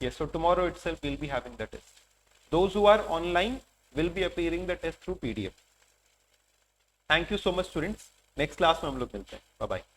yes, so tomorrow itself we'll be having the test. Those who are online will be appearing the test through PDF. Thank you so much students. Next class में हम लोग मिलते हैं। Bye bye.